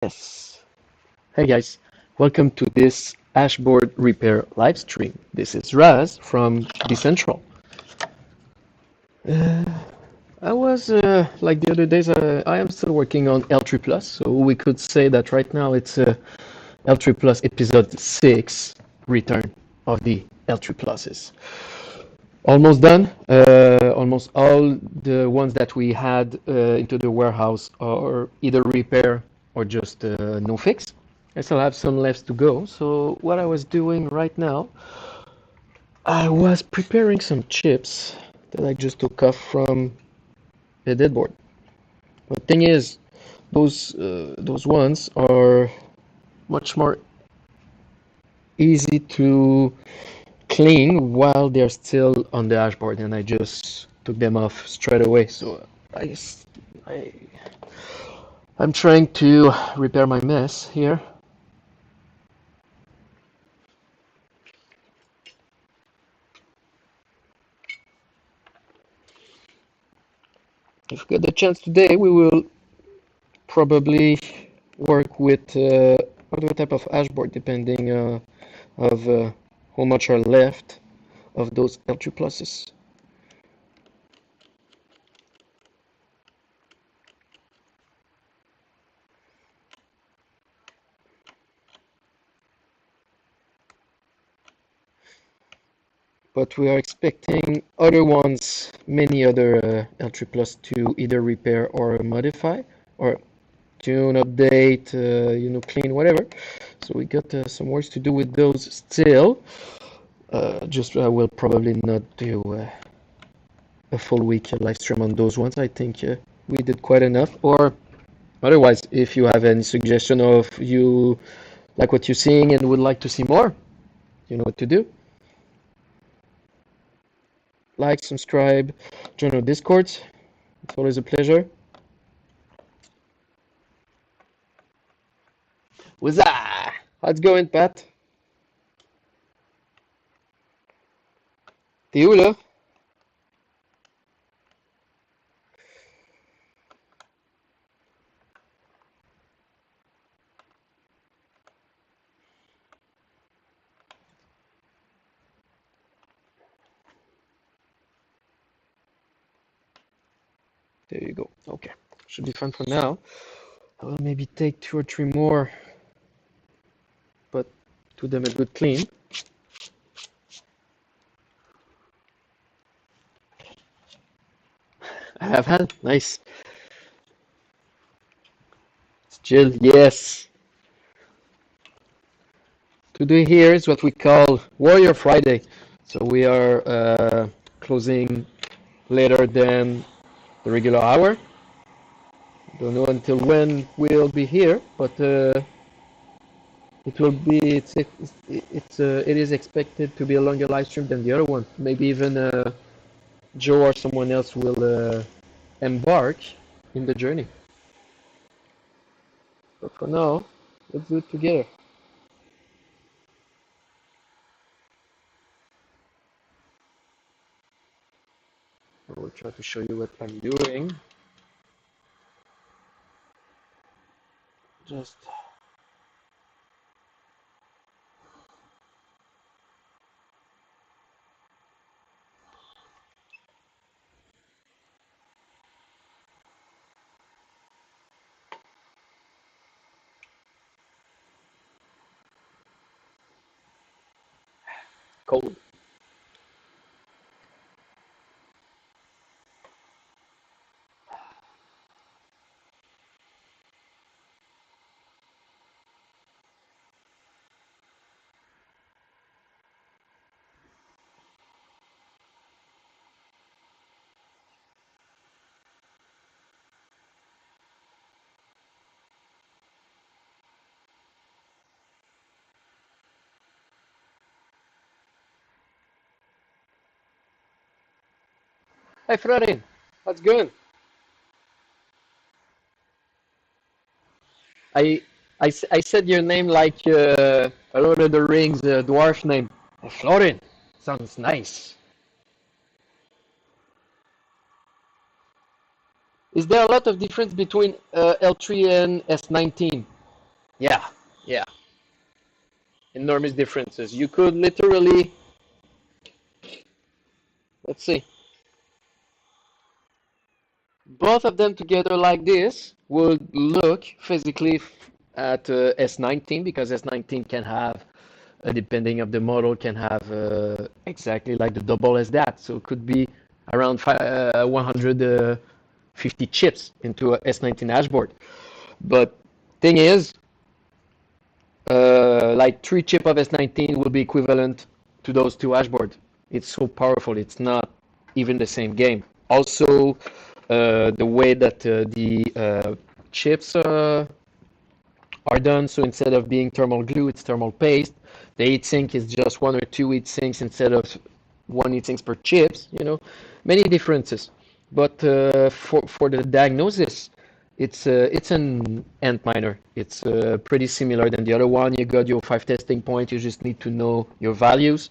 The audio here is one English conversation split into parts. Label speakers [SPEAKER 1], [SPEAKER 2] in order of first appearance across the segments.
[SPEAKER 1] Yes. Hey guys, welcome to this Hashboard repair live stream. This is Raz from Decentral. Uh, I was like the other days. I am still working on L3 Plus, so we could say that right now it's L3 Plus episode 6, return of the L3 Pluses. Almost done. Almost all the ones that we had into the warehouse are either repair or just no fix. I still have some left to go. So what I was doing right now, I was preparing some chips that I just took off from the deadboard. The thing is, those ones are much more easy to clean while they're still on the dashboard, and I just took them off straight away. So I, I I'm trying to repair my mess here. If we get the chance today, we will probably work with other type of dashboard depending of how much are left of those L3 pluses. But we are expecting other ones, many other L3 plus to either repair or modify or tune, update, clean, whatever. So we got some work to do with those still. Just I will probably not do a full week live stream on those ones. I think we did quite enough. Or otherwise, if you have any suggestion of you like what you're seeing and would like to see more, you know what to do. Like, subscribe, join our Discords. It's always a pleasure. What's up? How's it going, Pat? T'es où là? There you go. Okay, should be fun for now. I will maybe take 2 or 3 more, but do them a good clean. I have had. Nice. Jill, yes. Today here is what we call Warrior Friday. So we are closing later than the regular hour. Don't know until when we'll be here, but it will be. It is expected to be a longer live stream than the other one. Maybe even Joe or someone else will embark in the journey. But for now, let's do it together. I will try to show you what I'm doing. Just cold. Hey, Florin, how's it going? I, I said your name like a Lord of the Rings dwarf name. Florin. Sounds nice. Is there a lot of difference between L3 and S19? Yeah, yeah, enormous differences. You could literally, let's see, both of them together like this would look physically at S19 because S19 can have, depending of the model, can have exactly like the double as that. So it could be around 150 chips into a S19 dashboard. But thing is, like 3 chip of S19 will be equivalent to those two dashboards. It's so powerful. It's not even the same game. Also, the way that the chips are done. So instead of being thermal glue, it's thermal paste. The heat sink is just one or two heat sinks instead of one heat sinks per chips. Many differences. But for the diagnosis, it's an Antminer. It's pretty similar than the other one. You got your 5 testing point. You just need to know your values.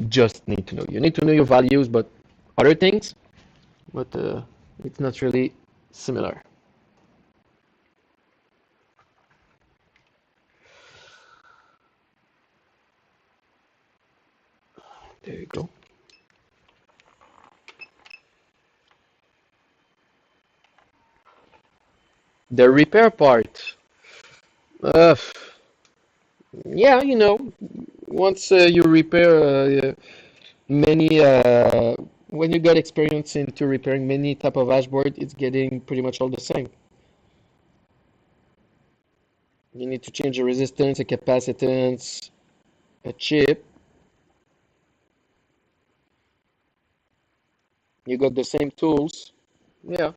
[SPEAKER 1] Just need to know. You need to know your values, but other things, but it's not really similar. There you go. The repair part. Uh, yeah, once you repair many, when you got experience into repairing many type of dashboard, it's getting pretty much all the same. You need to change a resistance, a capacitance, a chip. You got the same tools. Yeah.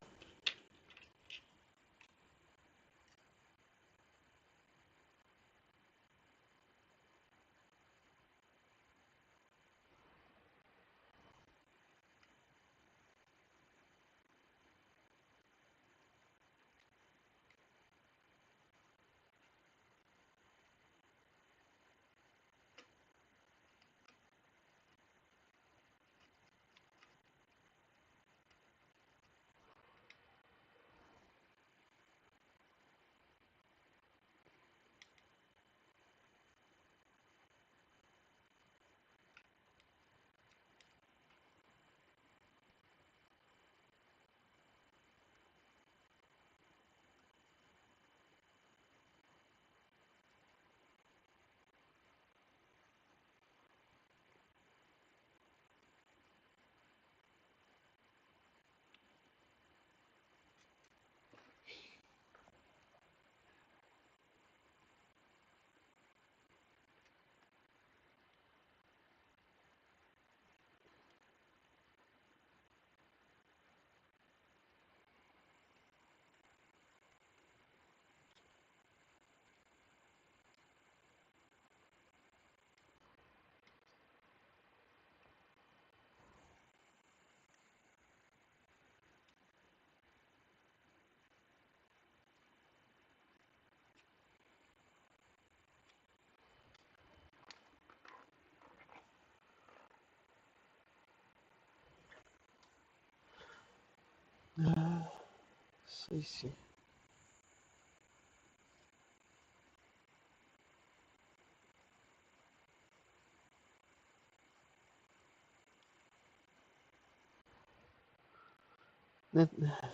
[SPEAKER 1] I see.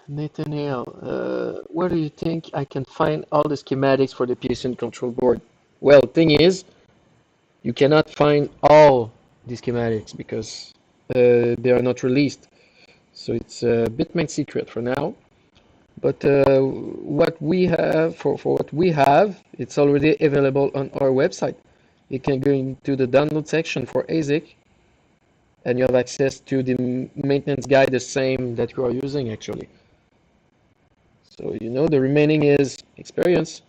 [SPEAKER 1] Nathaniel, where do you think I can find all the schematics for the PSN control board? Well, thing is, you cannot find all the schematics because they are not released. So it's a bit my secret for now. But what we have, for what we have, it's already available on our website. You can go into the download section for ASIC and you have access to the maintenance guide, the same that you are using actually. So the remaining is experience.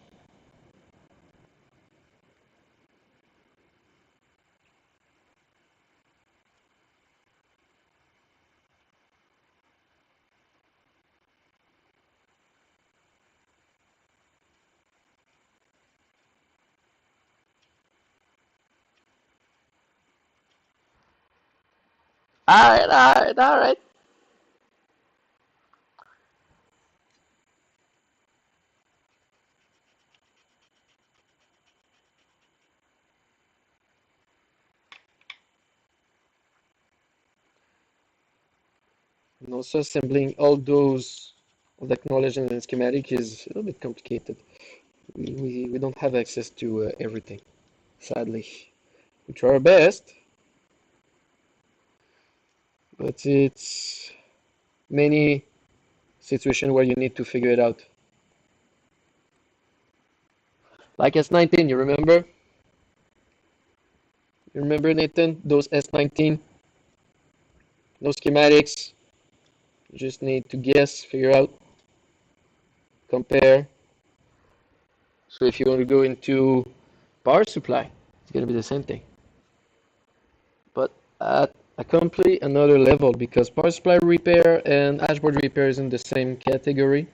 [SPEAKER 1] All right, all right, all right. And also assembling all those acknowledgement and schematic is a little bit complicated. We don't have access to everything, sadly. We try our best, but it's many situation where you need to figure it out. Like S19, you remember? You remember, Nathan? Those S19, no schematics. You just need to guess, figure out, compare. So if you want to go into power supply, it's going to be the same thing. But at a complete another level because power supply repair and dashboard repair is in the same category.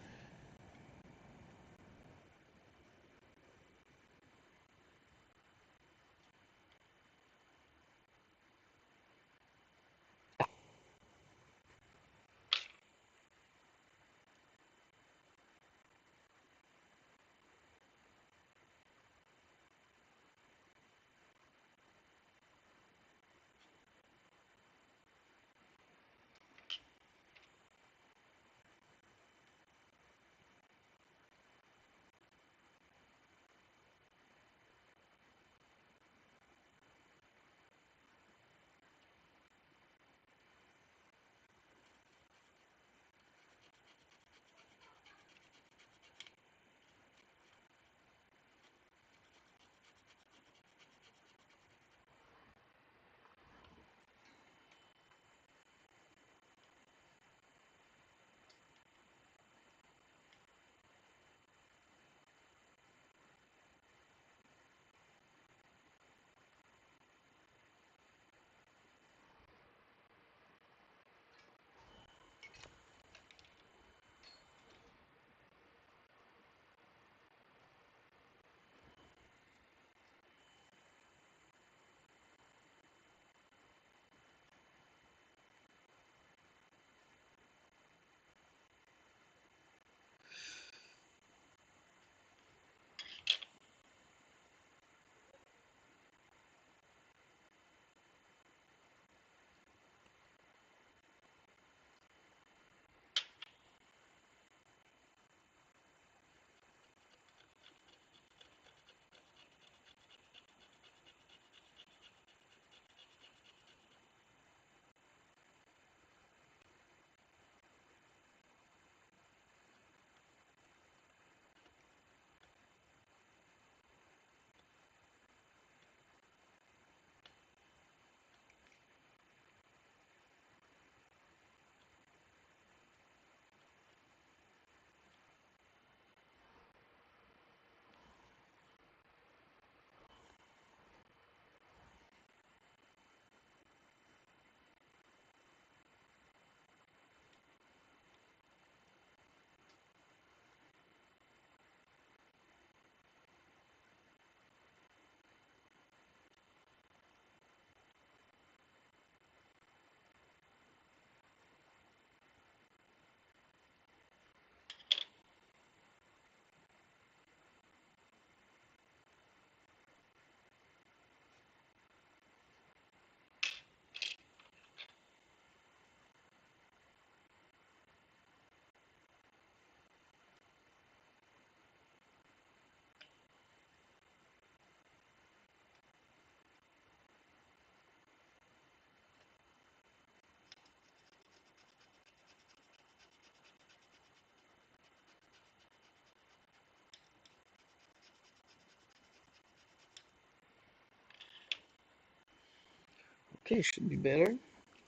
[SPEAKER 1] Okay, should be better.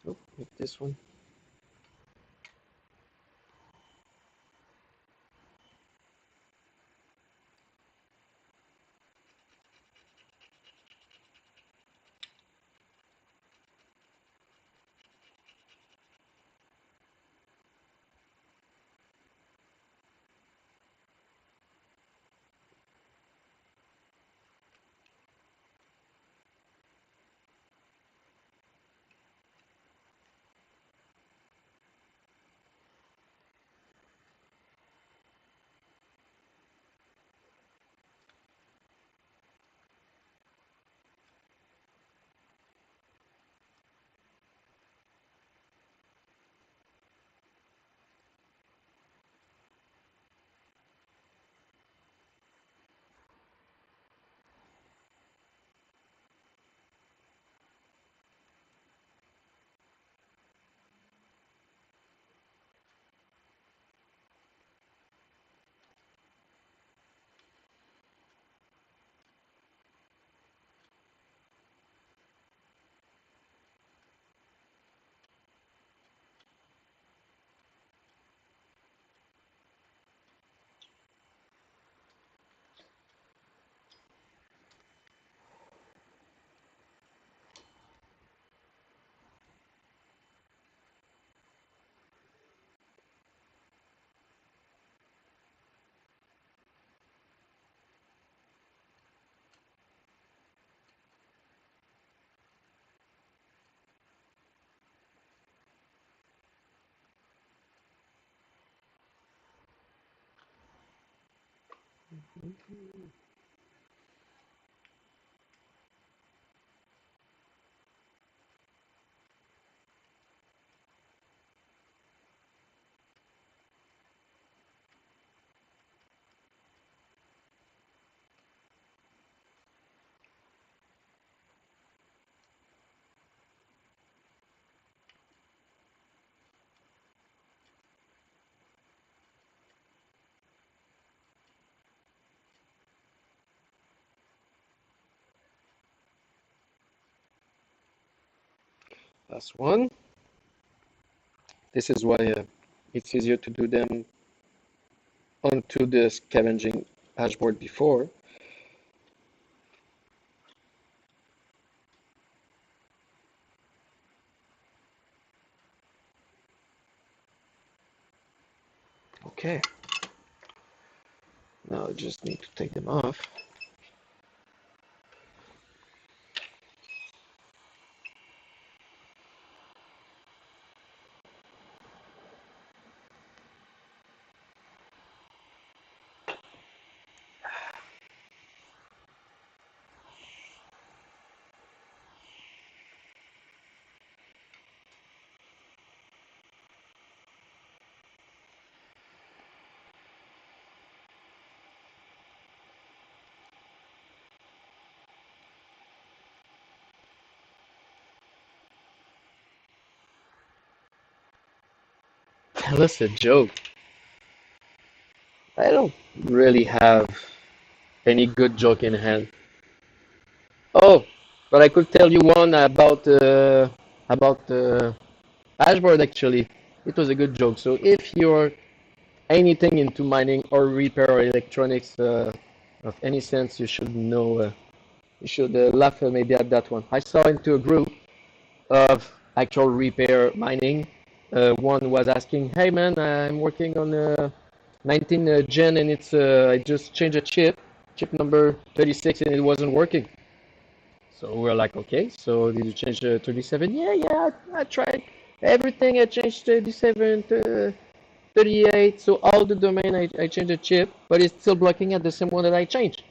[SPEAKER 1] Oh, with this one. Last one. This is why it's easier to do them onto the scavenging hashboard before. Okay. Now I just need to take them off. Tell us a joke. I don't really have any good joke in hand. Oh, but I could tell you one about Ashboard actually. It was a good joke. So if you're anything into mining or repair or electronics of any sense, you should know. You should laugh maybe at that one. I saw into a group of actual repair mining. One was asking, "Hey man, I'm working on 19 gen and it's I just changed a chip number 36 and it wasn't working." So we're like, "Okay, so did you change the 37?" "Yeah, yeah, I tried everything. I changed 37, 38. So all the domain I changed the chip, but it's still blocking at the same one that I changed."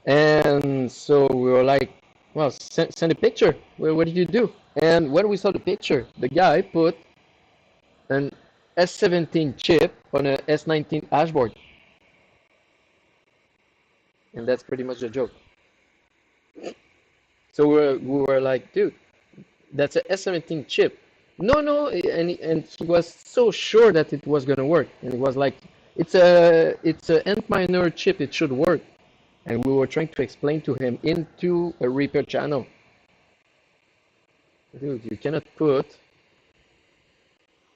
[SPEAKER 1] And so we were like, "Well, send a picture. What did you do?" And when we saw the picture, the guy put an S17 chip on a S19 hashboard, and that's pretty much the joke. So we were like, "Dude, that's a S17 chip." "No, no," and he was so sure that it was gonna work, and it was like, "It's a Antminer chip. It should work." And we were trying to explain to him into a repair channel, "Dude, you cannot put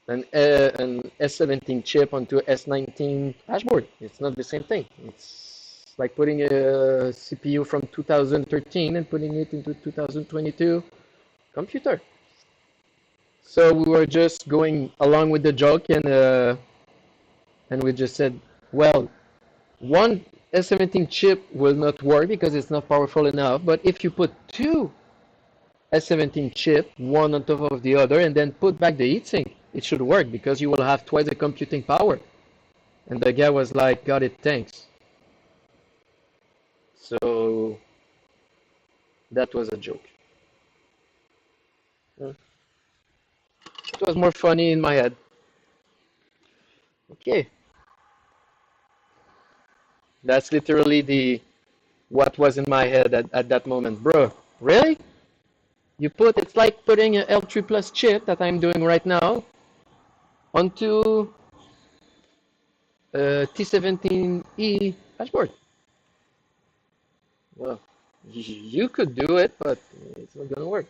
[SPEAKER 1] an S17 chip onto S19 dashboard. It's not the same thing. It's like putting a CPU from 2013 and putting it into 2022 computer." So we were just going along with the joke, and we just said, "Well, one S17 chip will not work because it's not powerful enough. But if you put two S17 chip, one on top of the other, and then put back the heatsink, it should work because you will have twice the computing power." And the guy was like, "Got it, thanks." So that was a joke. It was more funny in my head. Okay, that's literally the what was in my head at that moment. Bro, really? You put it's like putting an L3 plus chip that I'm doing right now onto a T17E dashboard. Well, you could do it, but it's not gonna work.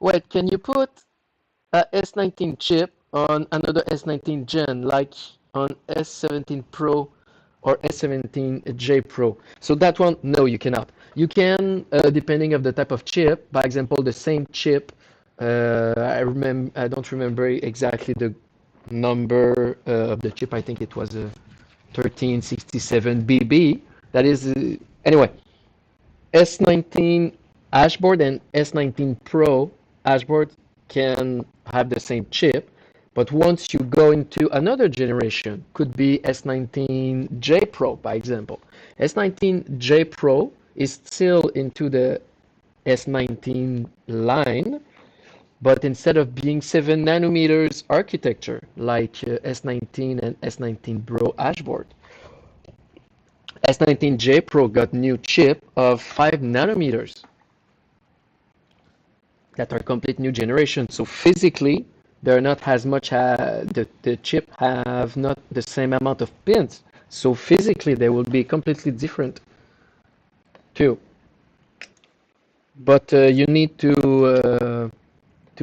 [SPEAKER 1] Wait, can you put a S19 chip on another S19 Gen, like on S17 Pro or S17J Pro? So that one, no, you cannot. You can, depending of the type of chip. By example, the same chip. I don't remember exactly the number of the chip. I think it was a 1367BB. That is, anyway, S19 Hashboard and S19 Pro Hashboard can have the same chip, but once you go into another generation, could be S19J Pro, by example. S19J Pro is still into the S19 line, but instead of being 7 nanometers architecture like S19 and S19 Pro Hashboard, S19J Pro got new chip of 5 nanometers that are complete new generation. So physically, they're not as much, the chip have not the same amount of pins. So physically, they will be completely different too. But you need to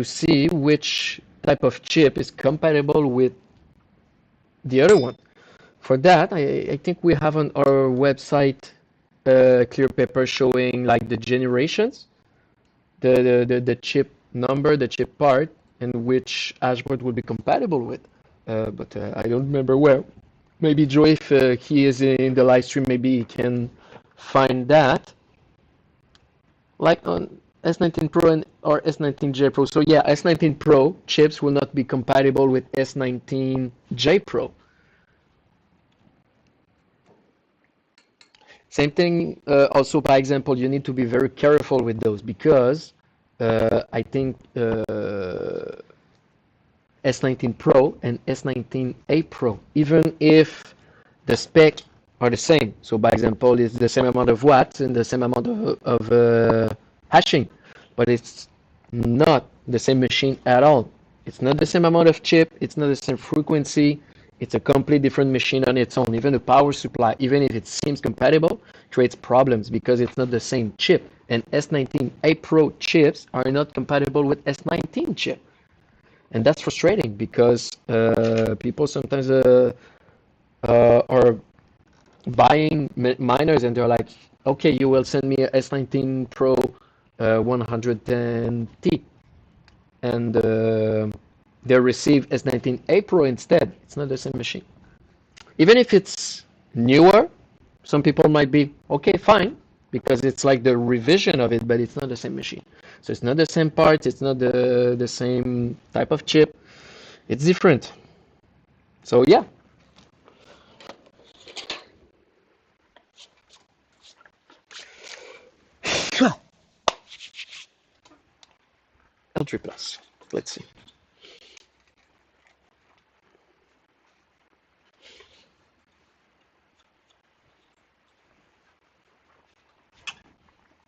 [SPEAKER 1] see which type of chip is compatible with the other one. For that, I think we have on our website a clear paper showing like the generations, the chip number, the chip part, and which hashboard will be compatible with. But I don't remember where. Maybe Joe, if he is in the live stream, maybe he can find that. Like on S19 Pro and or S19J Pro. So yeah, S19 Pro chips will not be compatible with S19J Pro. Same thing, also, by example, you need to be very careful with those because I think S19 Pro and S19A Pro, even if the spec are the same, so by example, it's the same amount of watts and the same amount of hashing, but it's not the same machine at all. It's not the same amount of chip, it's not the same frequency, it's a completely different machine on its own. Even the power supply, even if it seems compatible, creates problems because it's not the same chip. And S19A Pro chips are not compatible with S19 chip. And that's frustrating because people sometimes are buying miners and they're like, okay, you will send me a S19 Pro 110T. And they receive S19A Pro instead. It's not the same machine. Even if it's newer, some people might be, okay, fine, because it's like the revision of it, but it's not the same machine. So it's not the same parts, it's not the same type of chip. It's different. So yeah. L3 Plus. Let's see.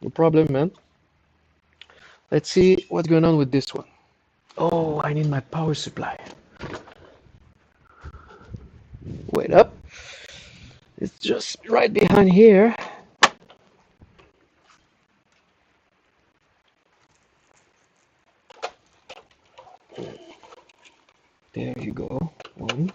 [SPEAKER 1] No problem, man. Let's see what's going on with this one. Oh, I need my power supply. Wait up. It's just right behind here. There you go. One.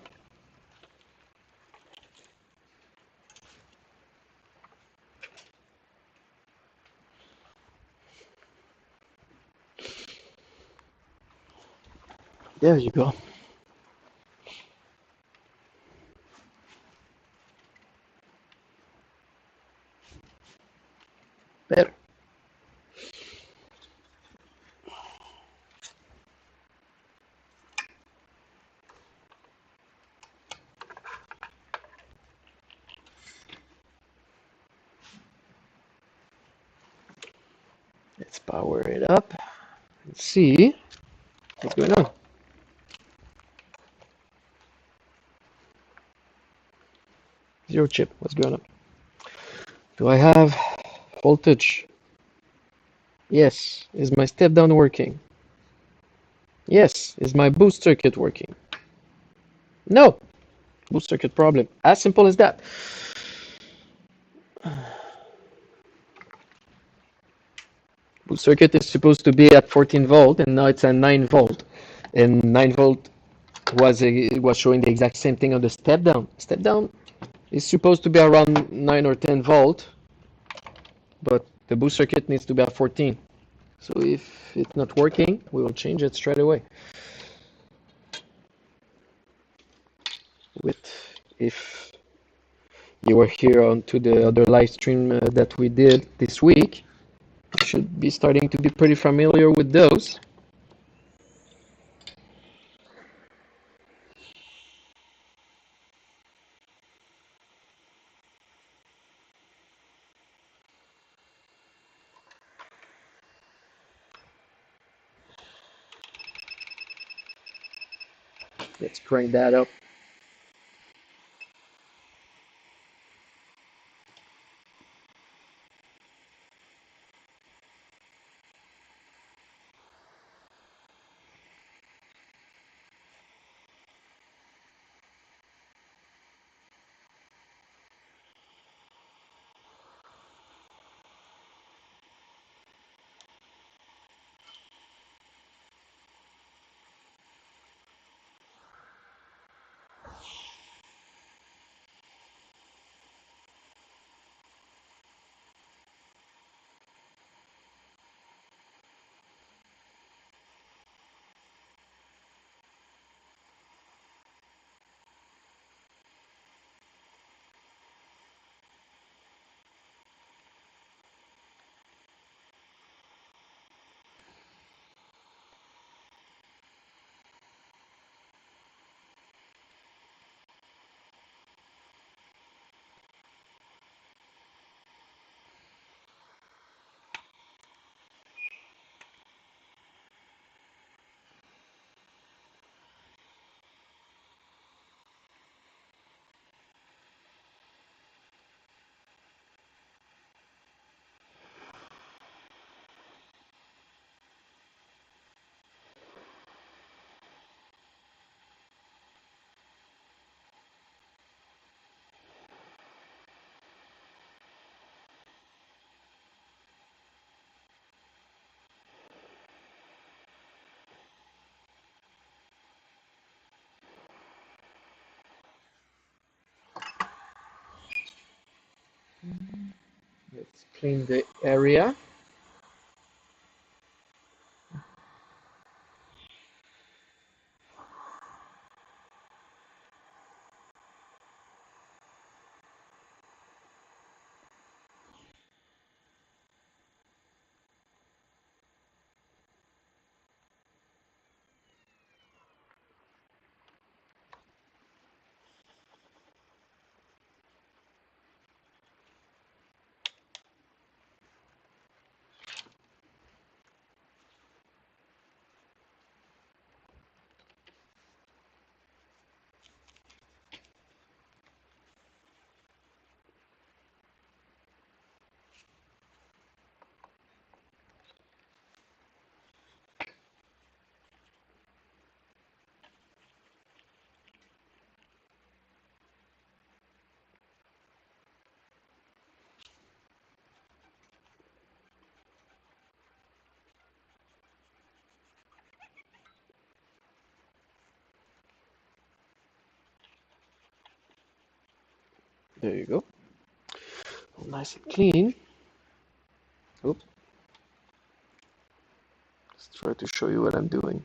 [SPEAKER 1] There you go. Better. Let's power it up and see what's going on. Zero chip, what's going on? Do I have voltage? Yes. Is my step down working? Yes. Is my boost circuit working? No. Boost circuit problem. As simple as that. Boost circuit is supposed to be at 14 volt and now it's at 9 volt. And 9 volt was showing the exact same thing on the step down. Step down is supposed to be around 9 or 10 volt, but the boost circuit needs to be at 14. So if it's not working, we will change it straight away. If you were here onto the other live stream that we did this week, you should be starting to be pretty familiar with those. Let's crank that up. Let's clean the area. There you go. Nice and clean. Oops. Let's try to show you what I'm doing.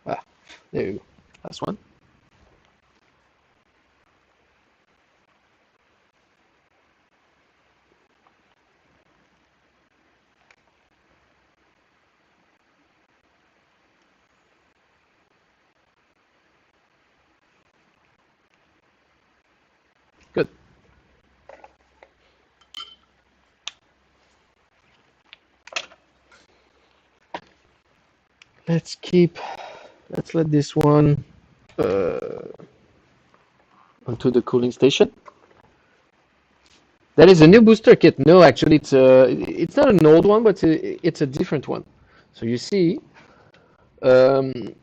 [SPEAKER 1] Ah, there you go. Last one. Good. Let's let this one onto the cooling station. That is a new booster kit. No, actually, it's not an old one, but it's a different one. So you see, um,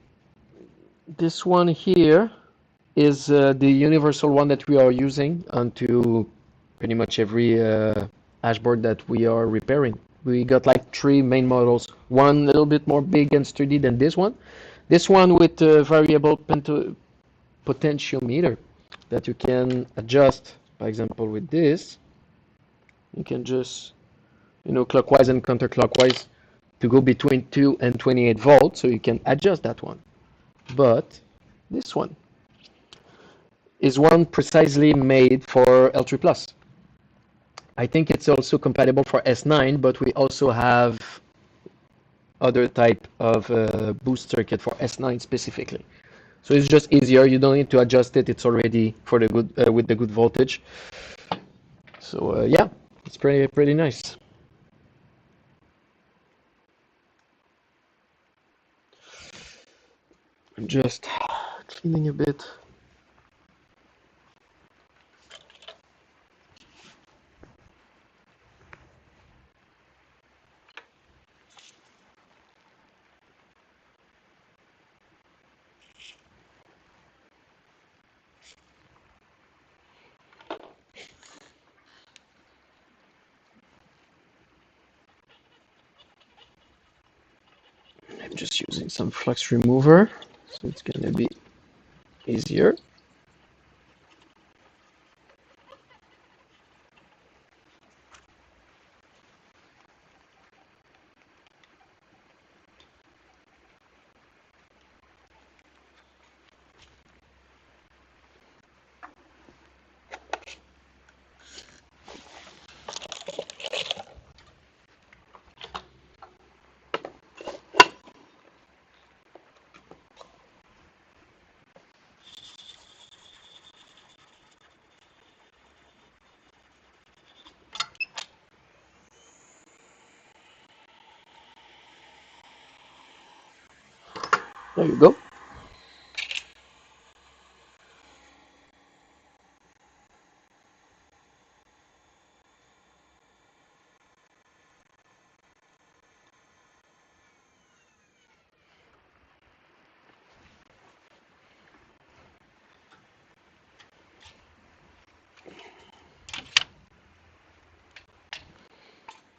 [SPEAKER 1] this one here is the universal one that we are using onto pretty much every dashboard that we are repairing. We got like three main models. One a little bit more big and sturdy than this one. This one with a variable potentiometer that you can adjust. For example, with this, you can just, clockwise and counterclockwise to go between 2 and 28 volts, so you can adjust that one. But this one is one precisely made for L3 Plus. I think it's also compatible for S9, but we also have other type of boost circuit for S9 specifically. So it's just easier. You don't need to adjust it. It's already for the good with the good voltage. So yeah, it's pretty nice. I'm just cleaning a bit. I'm just using some flux remover, so it's gonna be easier. There you go.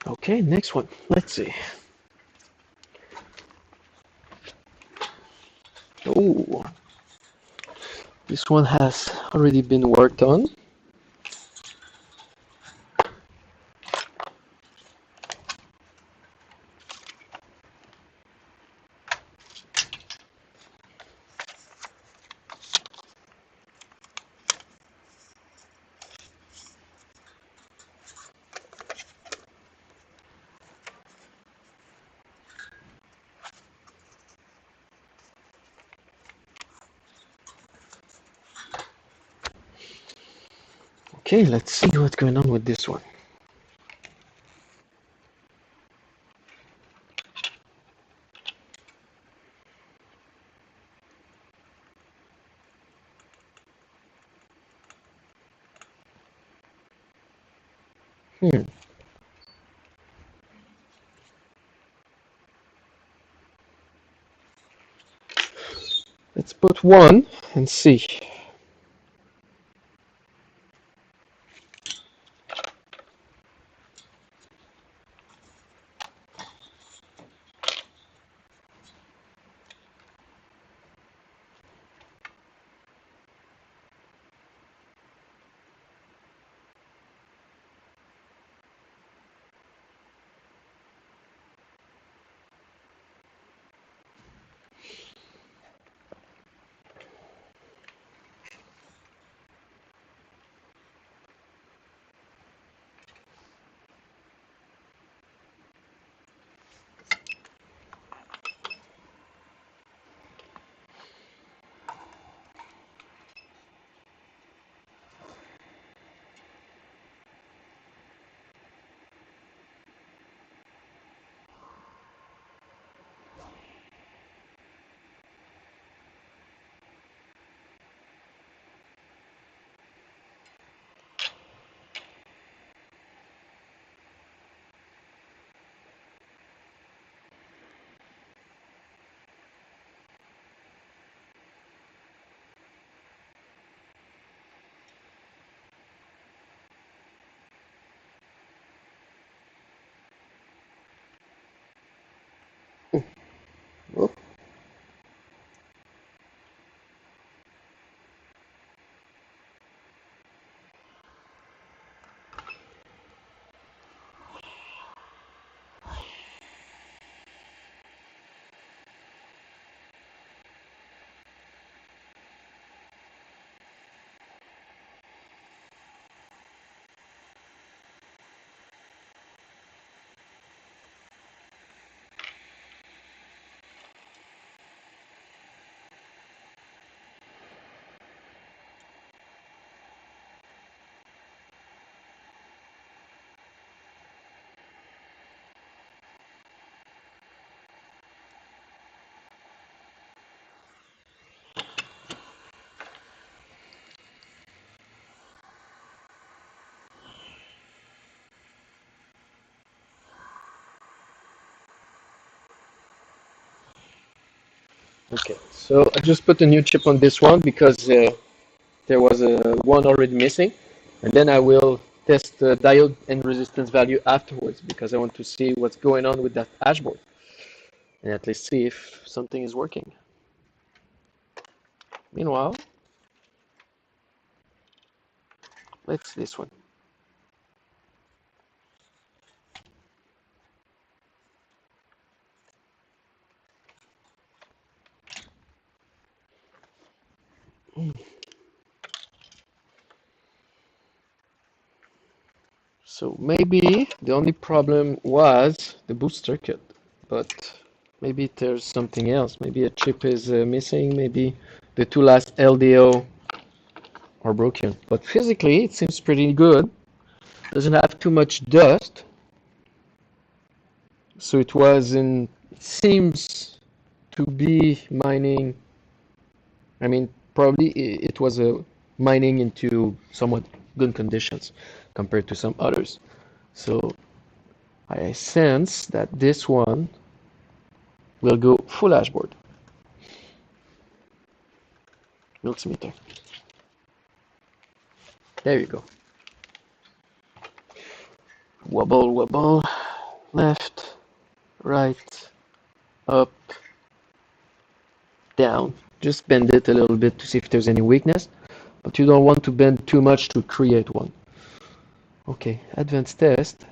[SPEAKER 1] Okay, next one. Let's see. Oh, this one has already been worked on. Okay, let's see what's going on with this one. Let's put one and see. Okay, so I just put a new chip on this one because there was one already missing, and then I will test the diode and resistance value afterwards because I want to see what's going on with that dashboard and at least see if something is working. Meanwhile, let's this one. So maybe the only problem was the boost circuit, but maybe there's something else. Maybe a chip is missing, maybe the two last LDO are broken. But physically, it seems pretty good. Doesn't have too much dust. So it was in, it seems to be mining. I mean, probably it was a mining into somewhat good conditions compared to some others. So I sense that this one will go full dashboard. Multimeter. There you go. Wobble, wobble. Left, right, up, down. Just bend it a little bit to see if there's any weakness, but you don't want to bend too much to create one. Okay, advanced test.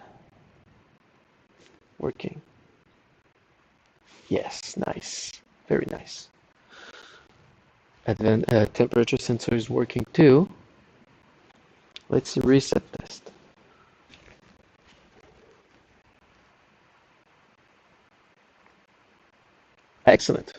[SPEAKER 1] Working. Yes, nice. Very nice. Advanced temperature sensor is working too. Let's see reset test. Excellent.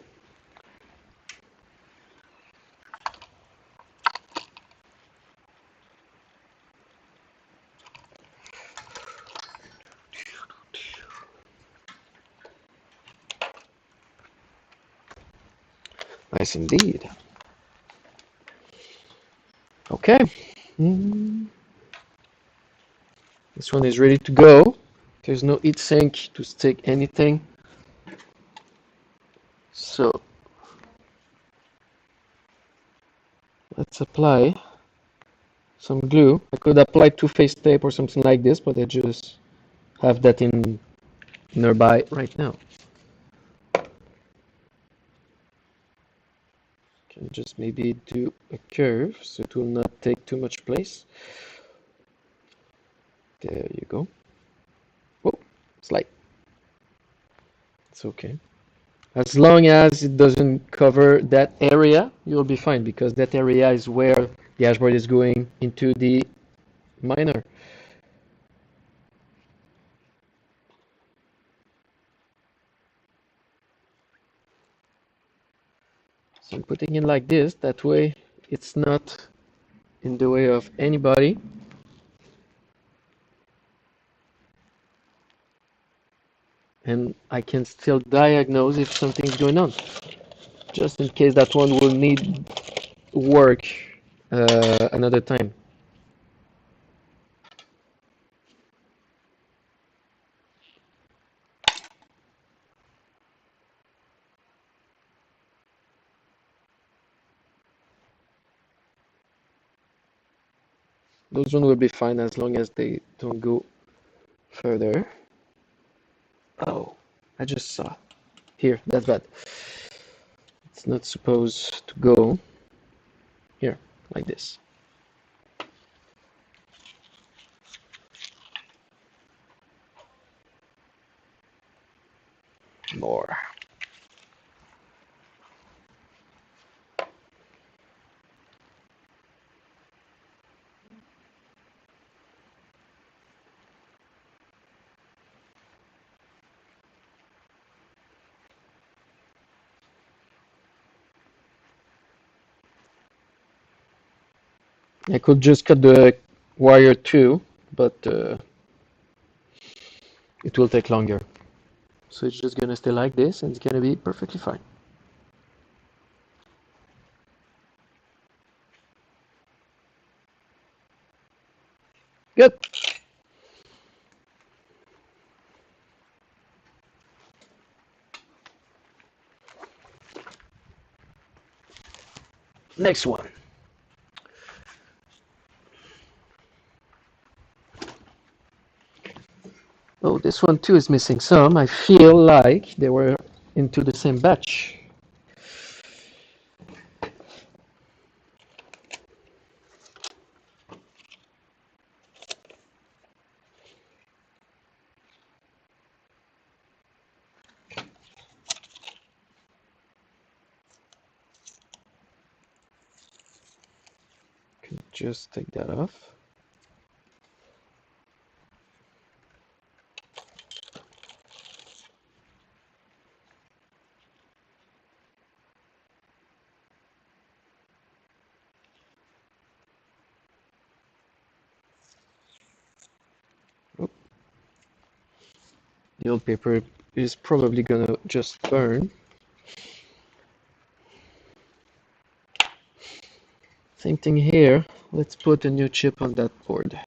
[SPEAKER 1] Nice indeed. Okay. This one is ready to go. There's no heat sink to stick anything. So let's apply some glue. I could apply two-phase tape or something like this, but I just have that in nearby right now. Can just maybe do a curve so it will not take too much place. There you go. Oh, slide. It's okay. As long as it doesn't cover that area, you'll be fine because that area is where the dashboard is going into the miner. So I'm putting it like this, that way it's not in the way of anybody. And I can still diagnose if something's going on, just in case that one will need work another time. Those one will be fine as long as they don't go further. Oh, I just saw. Here, that's bad. It's not supposed to go here, like this. More. I could just cut the wire too, but it will take longer. So it's just gonna stay like this and it's gonna be perfectly fine. Good. Next one. Oh, this one too is missing some. I feel like they were into the same batch. Can just take that off. Oh, the old paper is probably gonna just burn. Same thing here. Let's put a new chip on that board.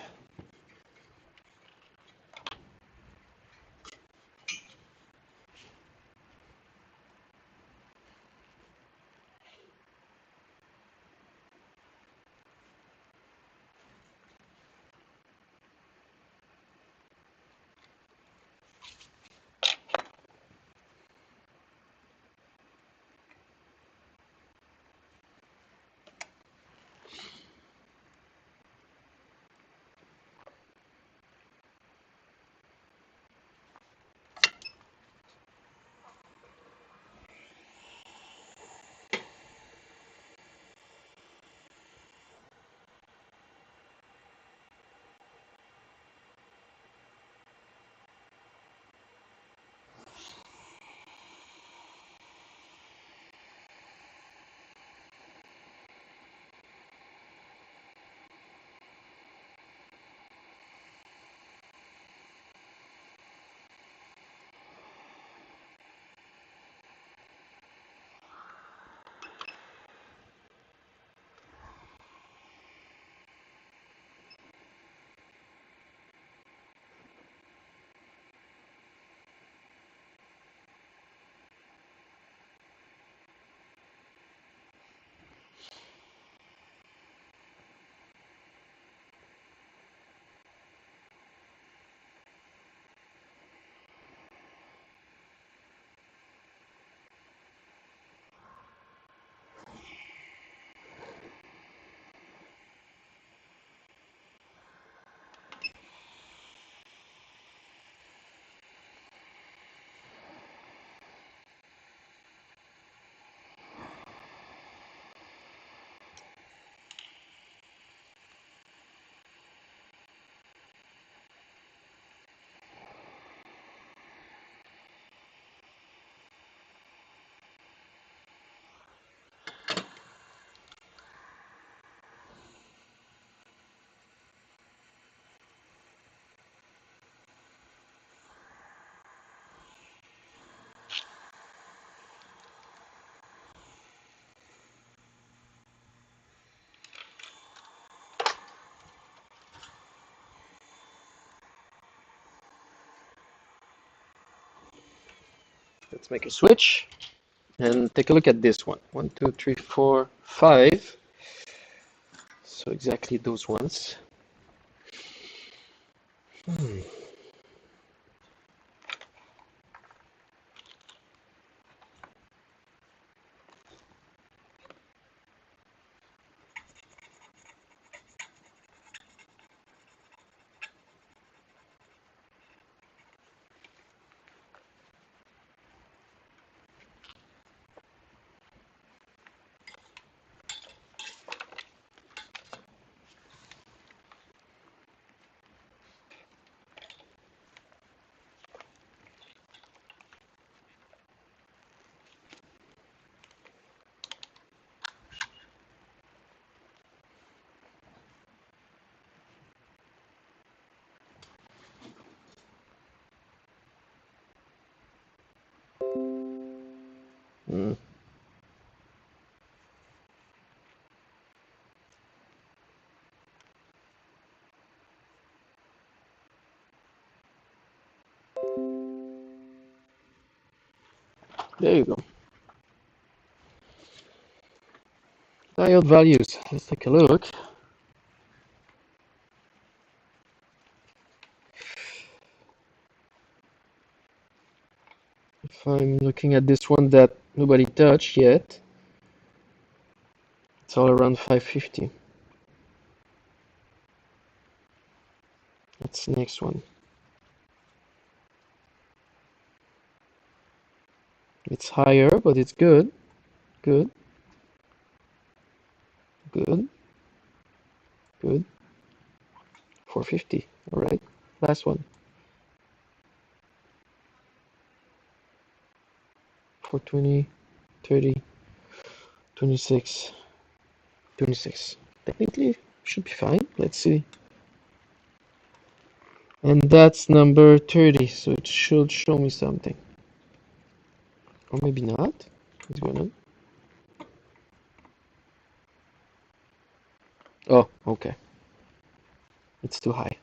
[SPEAKER 1] Let's make a switch and take a look at this one. 1, 2, 3, 4, 5. So exactly those ones. Mm. There you go. Diode values. Let's take a look. If I'm looking at this one that nobody touched yet, it's all around 550. That's the next one. It's higher, but it's good. Good. Good. Good. 450. All right. Last one. 420, 30, 26, 26. Technically, should be fine. Let's see. And that's number 30, so it should show me something. Or maybe not. What's going on? Oh, okay. It's too high.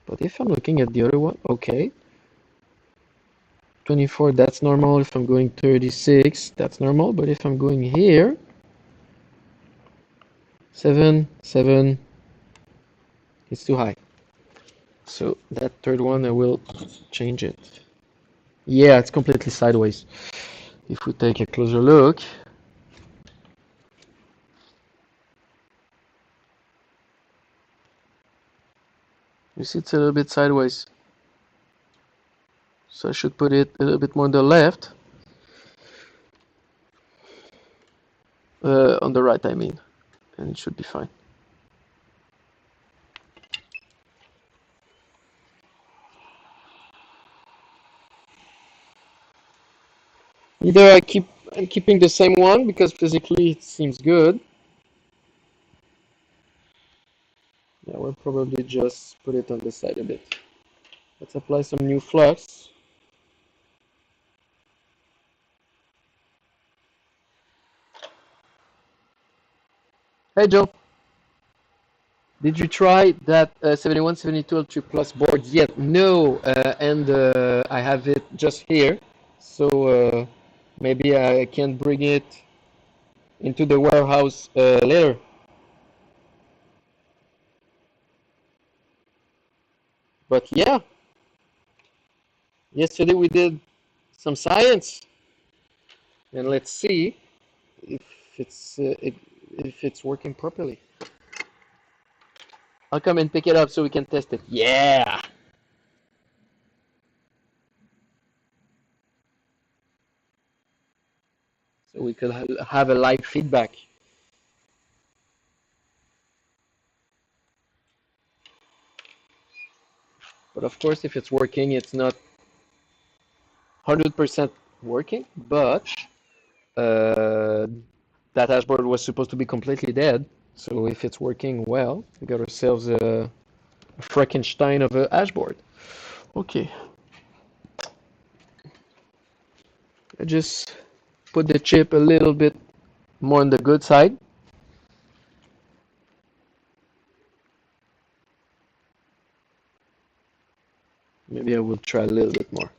[SPEAKER 1] But if I'm looking at the other one, okay. 24, that's normal. If I'm going 36, that's normal. But if I'm going here, 7, 7, it's too high. So that third one, I will change it. Yeah, it's completely sideways. If we take a closer look, you see it's a little bit sideways. So I should put it a little bit more on the left. On the right, I mean. And it should be fine. Either I'm keeping the same one because physically it seems good. Yeah, we'll probably just put it on the side a bit. Let's apply some new flux. Hey Joe, did you try that 7172 Ultra Plus board yet? No, and I have it just here, so maybe I can bring it into the warehouse later. But yeah, yesterday we did some science, and let's see if it's working properly. I'll come and pick it up so we can test it. Yeah. So we could have a live feedback. But of course, if it's working, it's not 100% working, but that dashboard was supposed to be completely dead. So if it's working well, we got ourselves a Frankenstein of a dashboard. Okay. I just put the chip a little bit more on the good side. Maybe I will try a little bit more.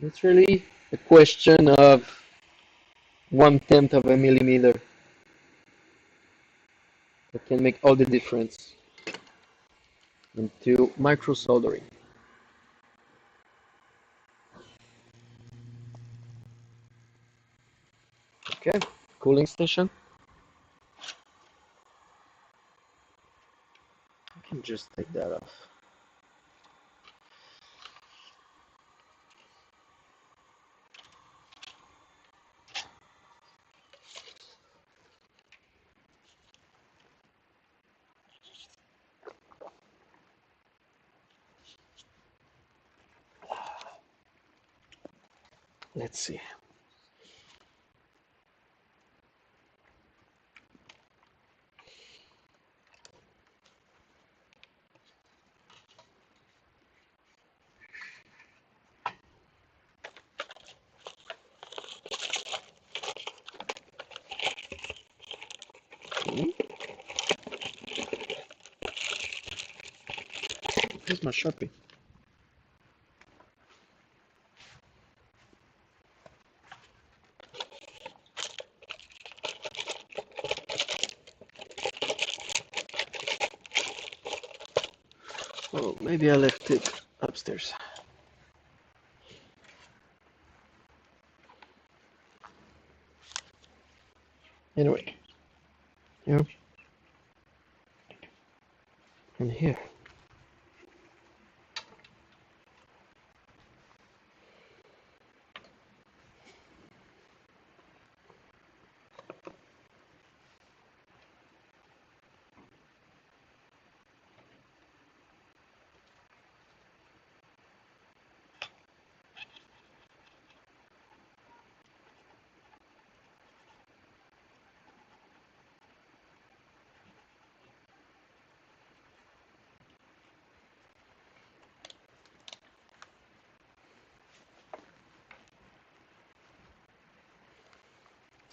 [SPEAKER 1] It's really a question of 1/10 of a millimeter that can make all the difference into micro soldering. Okay, cooling station. I can just take that off. Let's see. Where's my Sharpie? Oh, maybe I left it upstairs. Anyway, here and here.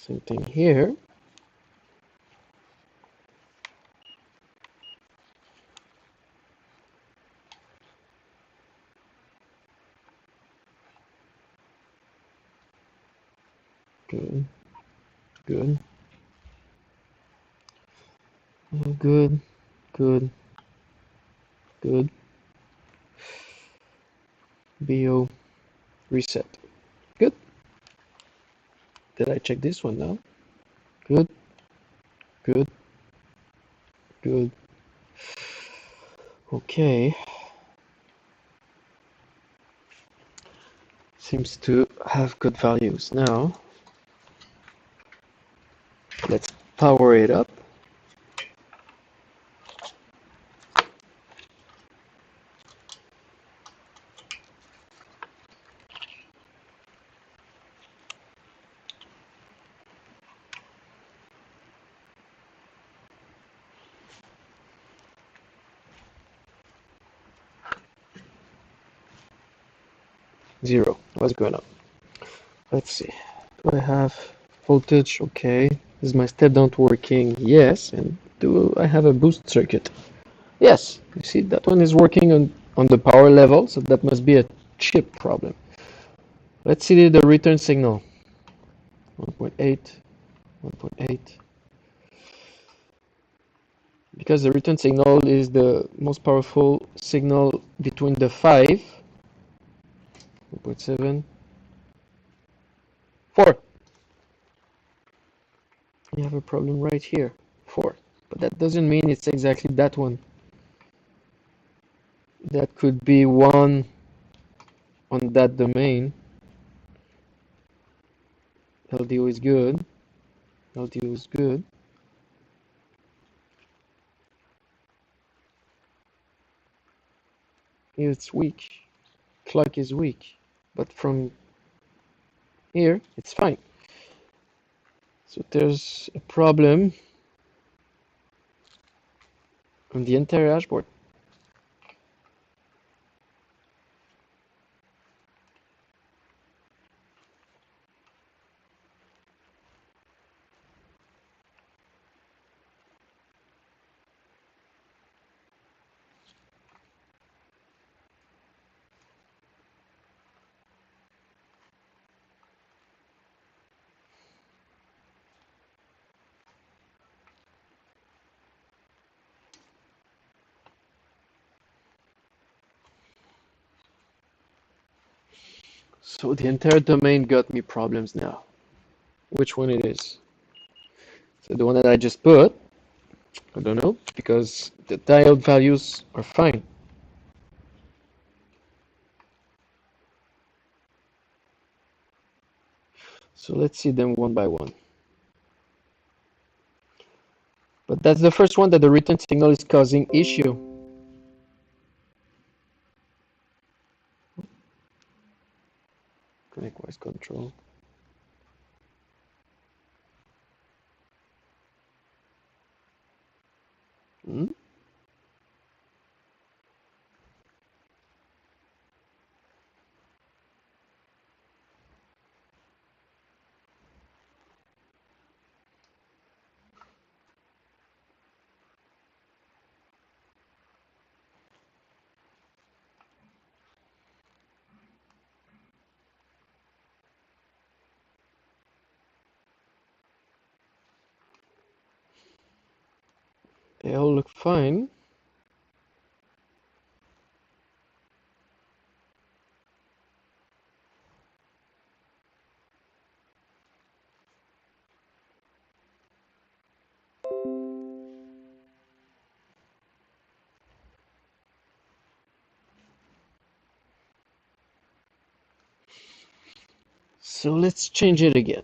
[SPEAKER 1] Same thing here. Good, good, good, good, good. BO reset. Good. Did I check this one now? Good, good, good. Okay. Seems to have good values. Now, let's power it up. Zero. What's going on? Let's see. Do I have voltage? Okay. Is my step down working? Yes. And do I have a boost circuit? Yes. You see, that one is working on the power level, so that must be a chip problem. Let's see the return signal. 1.8, 1.8. Because the return signal is the most powerful signal between the 5, 1.7, 4. We have a problem right here, 4. But that doesn't mean it's exactly that one. That could be 1 on that domain. LDO is good. LDO is good. Here it's weak. Clock is weak. But from here, it's fine. So there's a problem on the entire dashboard. So the entire domain got me problems now. Which one it is? So the one that I just put, I don't know, because the diode values are fine. So let's see them one by one. But that's the first one that the return signal is causing issue. Connect-wise control. Hmm? They all look fine. So let's change it again.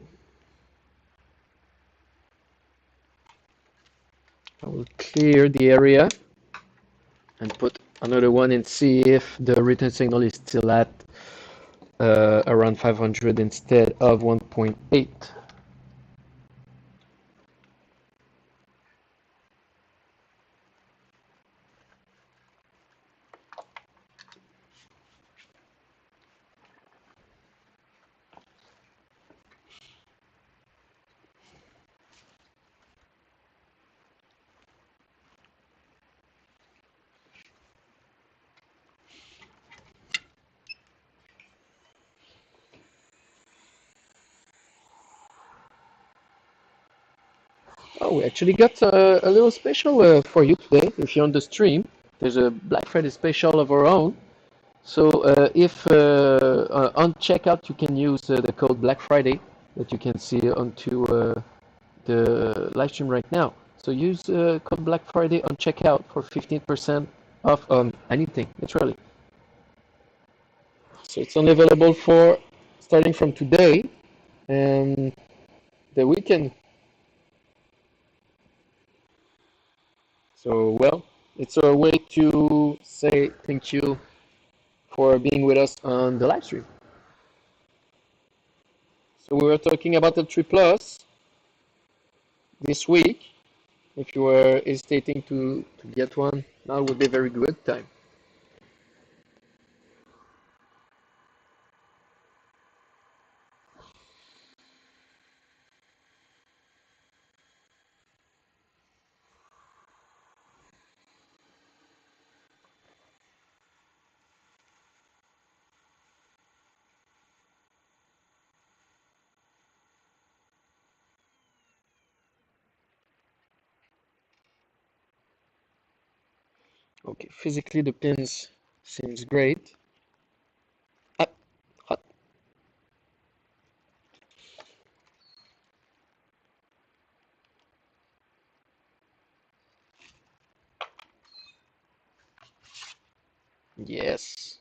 [SPEAKER 1] I will clear the area and put another one and see if the return signal is still at around 500 instead of 1.8. Oh, we actually got a little special for you today. If you're on the stream, there's a Black Friday special of our own. So if on checkout you can use the code Black Friday that you can see onto the live stream right now. So use code Black Friday on checkout for 15% off on anything, literally. So it's only available for starting from today and the weekend. So, well, it's a way to say thank you for being with us on the live stream. So we were talking about the 3 Plus this week. If you were hesitating to get one, now would be a very good time. Okay, physically the pins seems great. Ah, hot. Yes.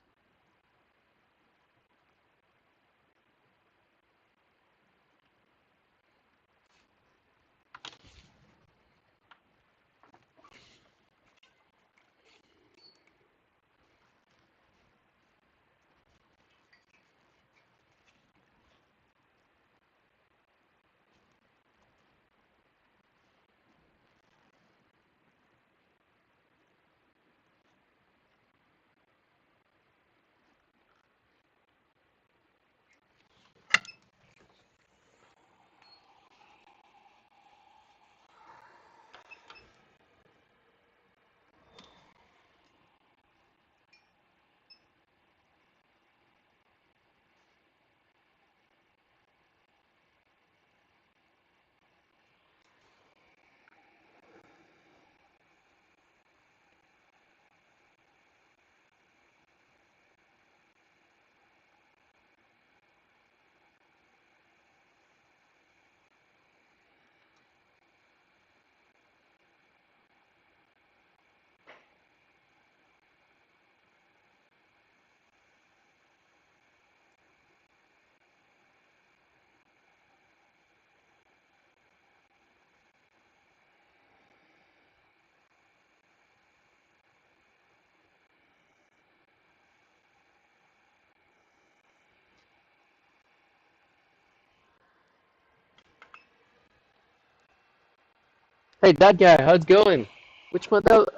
[SPEAKER 1] Hey, that guy, how's it going? Which model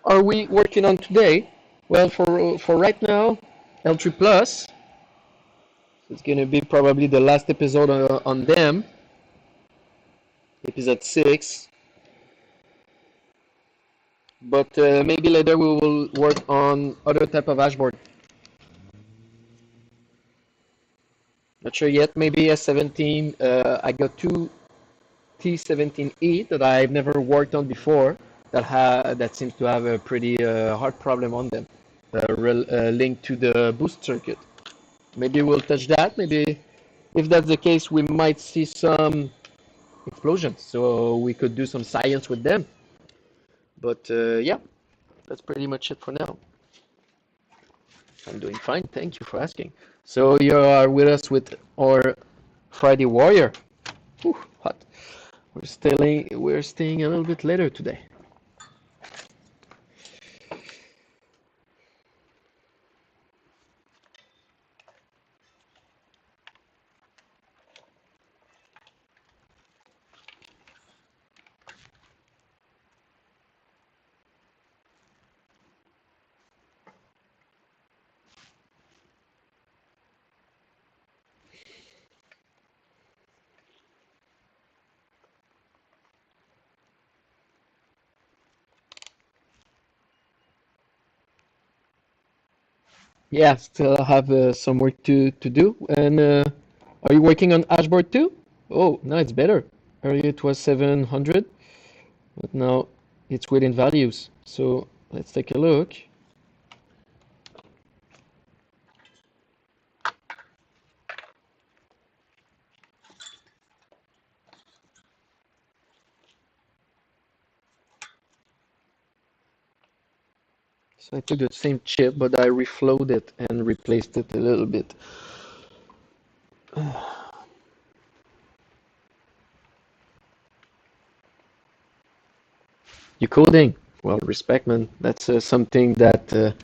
[SPEAKER 1] are we working on today? Well, for right now, L3 Plus. It's gonna be probably the last episode on them, episode 6. But maybe later we will work on other type of dashboard. Not sure yet. Maybe S17. I got two T17E that I've never worked on before. that seems to have a pretty hard problem on them, linked to the boost circuit. Maybe we'll touch that. Maybe if that's the case, we might see some explosions. So we could do some science with them. But yeah, that's pretty much it for now. I'm doing fine. Thank you for asking. So you are with us with our Friday Warrior. Whew, hot. We're staying a little bit later today. Yeah, still have some work to do. And are you working on Hashboard too? Oh, now it's better. Earlier it was 700, but now it's within values. So let's take a look. So I took the same chip, but I reflowed it and replaced it a little bit. You coding? Well, respect, man. That's something that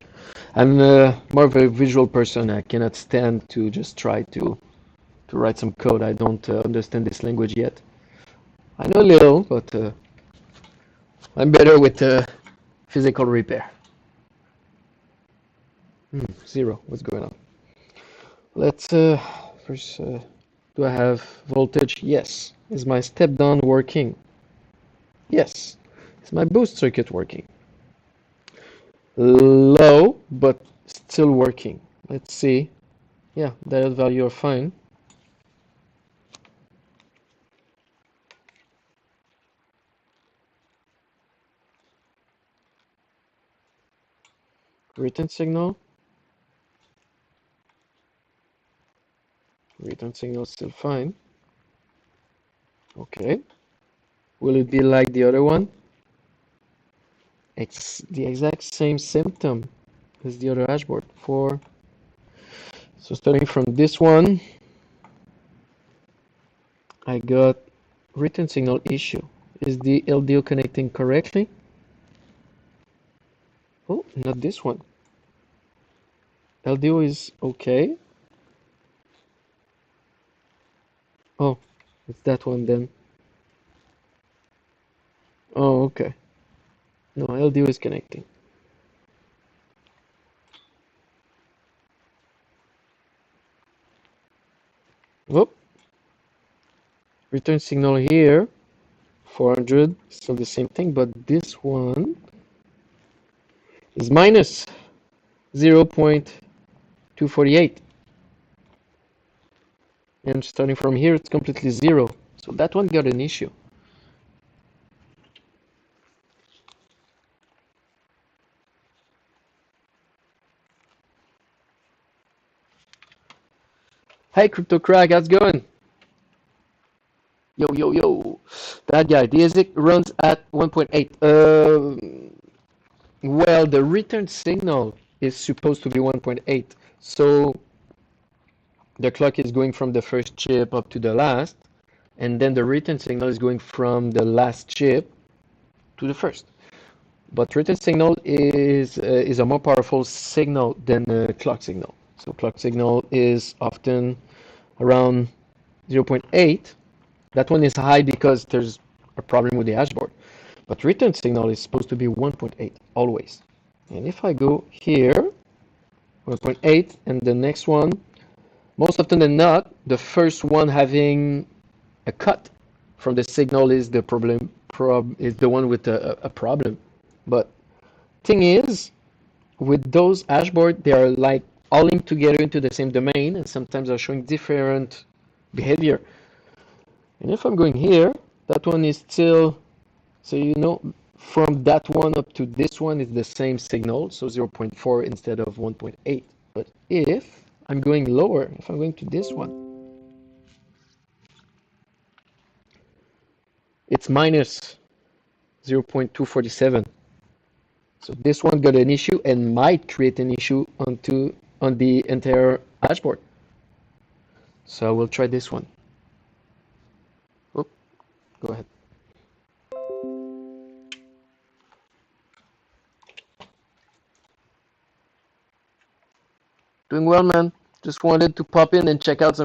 [SPEAKER 1] I'm more of a visual person. I cannot stand to just try to write some code. I don't understand this language yet. I know a little, but I'm better with physical repair. Zero. What's going on? Let's first. Do I have voltage? Yes. Is my step down working? Yes. Is my boost circuit working? Low, but still working. Let's see. Yeah, that value are fine. Return signal. Return signal still fine. Okay. Will it be like the other one? It's the exact same symptom as the other dashboard. So starting from this one, I got return signal issue. Is the LDO connecting correctly? Oh, not this one. LDO is okay. Oh, it's that one then. Oh, okay. No, LDO is connecting. Whoop. Return signal here, 400, still the same thing, but this one is minus 0.248. And starting from here, it's completely zero. So that one got an issue. Hey, Crypto Crack, how's it going? Yo, yo, yo. That guy, the ASIC runs at 1.8. Well, the return signal is supposed to be 1.8. So the clock is going from the first chip up to the last, and then the return signal is going from the last chip to the first. But return signal is a more powerful signal than the clock signal. So clock signal is often around 0.8. That one is high because there's a problem with the hashboard. But return signal is supposed to be 1.8 always. And if I go here, 1.8, and the next one, most often than not, the first one having a cut from the signal is the problem. Is the one with a problem. But thing is, with those hashboard, they are like all linked together into the same domain, and sometimes are showing different behavior. And if I'm going here, that one is still, so you know, from that one up to this one is the same signal, so 0.4 instead of 1.8. But if I'm going lower, if I'm going to this one, it's minus 0.247. So this one got an issue and might create an issue on the entire dashboard. So I will try this one. Oh, go ahead. Doing well, man. Just wanted to pop in and check out some